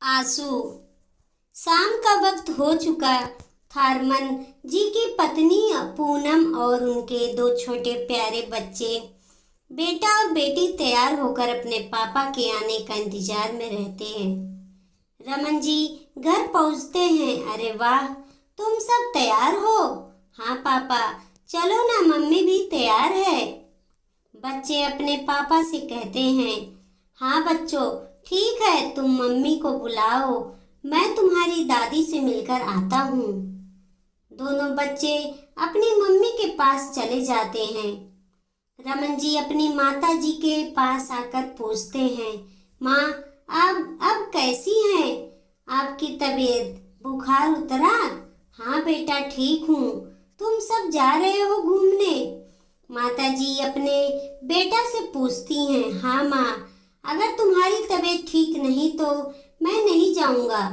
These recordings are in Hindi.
आंसू। शाम का वक्त हो चुका था। रमन जी की पत्नी पूनम और उनके दो छोटे प्यारे बच्चे बेटा और बेटी तैयार होकर अपने पापा के आने का इंतजार में रहते हैं। रमन जी घर पहुंचते हैं। अरे वाह, तुम सब तैयार हो? हाँ पापा, चलो ना, मम्मी भी तैयार है। बच्चे अपने पापा से कहते हैं, हाँ बच्चों, ठीक है, तुम मम्मी को बुलाओ, मैं तुम्हारी दादी से मिलकर आता हूँ। दोनों बच्चे अपनी मम्मी के पास चले जाते हैं। रमन जी अपनी माता जी के पास आकर पूछते हैं, माँ, अब कैसी हैं? आपकी तबीयत, बुखार उतरा? हाँ बेटा, ठीक हूँ। तुम सब जा रहे हो घूमने? माता जी अपने बेटा से पूछती हैं, हाँ माँ, अगर तुम्हारी तबीयत ठीक नहीं तो मैं नहीं जाऊंगा।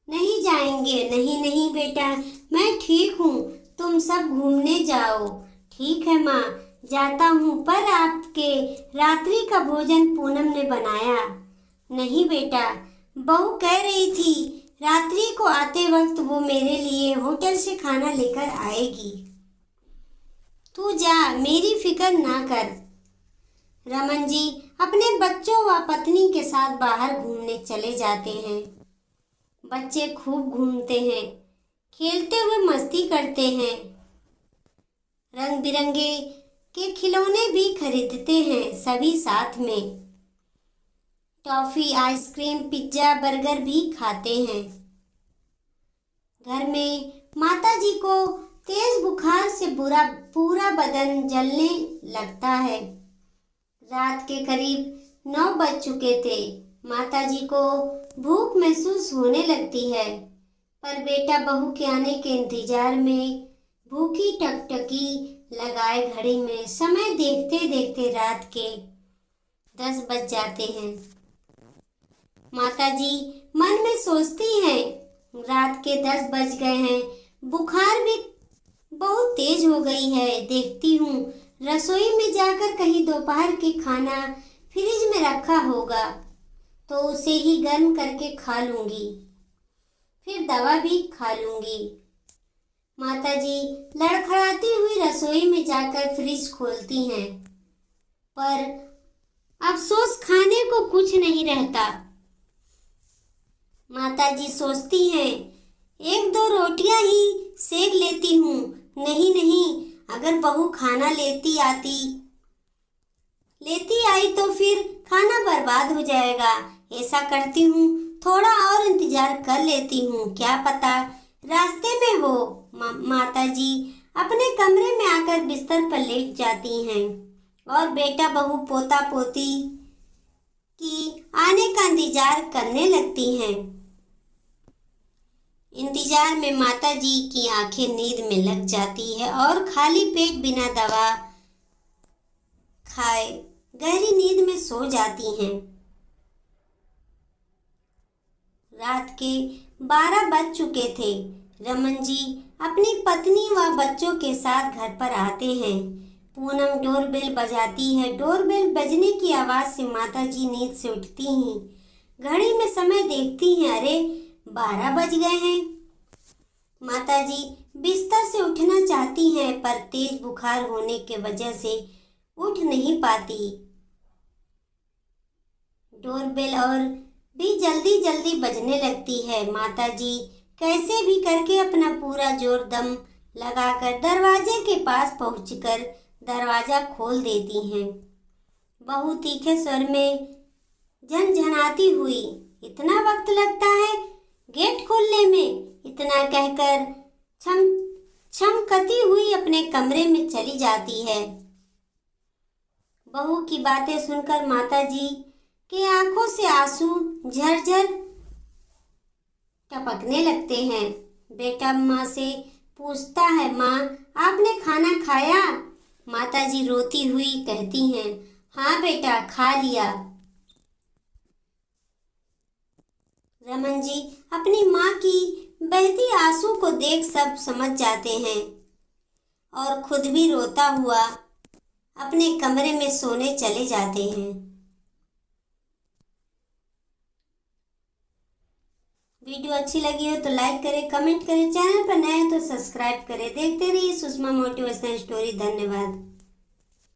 नहीं जाएंगे? नहीं नहीं बेटा, मैं ठीक हूँ, तुम सब घूमने जाओ। ठीक है माँ, जाता हूँ, पर आपके रात्रि का भोजन पूनम ने बनाया? नहीं बेटा, बहू कह रही थी रात्रि को आते वक्त वो मेरे लिए होटल से खाना लेकर आएगी। तू जा, मेरी फिक्र ना कर। रमन जी अपने बच्चों व पत्नी के साथ बाहर घूमने चले जाते हैं। बच्चे खूब घूमते हैं, खेलते हुए मस्ती करते हैं, रंग बिरंगे के खिलौने भी खरीदते हैं सभी साथ में। टॉफी, आइसक्रीम, पिज्जा, बर्गर भी खाते हैं। घर में माता जी को तेज बुखार से पूरा बदन जलने लगता है। रात के करीब 9 बज चुके थे। माता जी को भूख महसूस होने लगती है, पर बेटा बहू के आने के इंतजार में भूखी टकटकी लगाए घड़ी में समय देखते देखते रात के 10 बज जाते हैं। माता जी मन में सोचती हैं, रात के 10 बज गए हैं, बुखार भी बहुत तेज हो गई है। देखती हूँ रसोई में जाकर कहीं दोपहर के खाना फ्रिज में रखा होगा तो उसे ही गर्म करके खा लूंगी, फिर दवा भी खा लूंगी। माताजी लड़खड़ाती हुई रसोई में जाकर फ्रिज खोलती हैं, पर अफसोस खाने को कुछ नहीं रहता। माताजी सोचती हैं, एक दो रोटियां ही सेक लेती हूँ। नहीं नहीं, अगर बहू खाना लेती आई तो फिर खाना बर्बाद हो जाएगा। ऐसा करती हूँ, थोड़ा और इंतजार कर लेती हूँ, क्या पता रास्ते में हो। माताजी अपने कमरे में आकर बिस्तर पर लेट जाती हैं और बेटा बहू पोता पोती की आने का इंतजार करने लगती हैं। इंतजार में माताजी की आंखें नींद में लग जाती है और खाली पेट बिना दवा खाए गहरी नींद में सो जाती हैं। रात के 12 बज चुके थे। रमन जी अपनी पत्नी व बच्चों के साथ घर पर आते हैं। पूनम डोरबेल बजाती है। डोरबेल बजने की आवाज से माताजी नींद से उठती हैं। घड़ी में समय देखती हैं, अरे 12 बज गए हैं। माताजी बिस्तर से उठना चाहती हैं, पर तेज बुखार होने के वजह से उठ नहीं पाती। डोरबेल और भी जल्दी जल्दी बजने लगती है। माताजी कैसे भी करके अपना पूरा जोर दम लगाकर दरवाजे के पास पहुंचकर दरवाजा खोल देती हैं। बहू तीखे स्वर में झनझनाती हुई, इतना वक्त लगता है गेट खोलने में? इतना कहकर छमकती हुई अपने कमरे में चली जाती है। बहू की बातें सुनकर माताजी के आंखों से आंसू झरझर टपकने लगते हैं। बेटा माँ से पूछता है, माँ आपने खाना खाया? माताजी रोती हुई कहती हैं, हाँ बेटा, खा लिया। रमन जी अपनी माँ की बहती आंसू को देख सब समझ जाते हैं और खुद भी रोता हुआ अपने कमरे में सोने चले जाते हैं। वीडियो अच्छी लगी हो तो लाइक करें, कमेंट करें, चैनल पर नए हो तो सब्सक्राइब करें। देखते रहिए सुषमा मोटिवेशनल स्टोरी। धन्यवाद।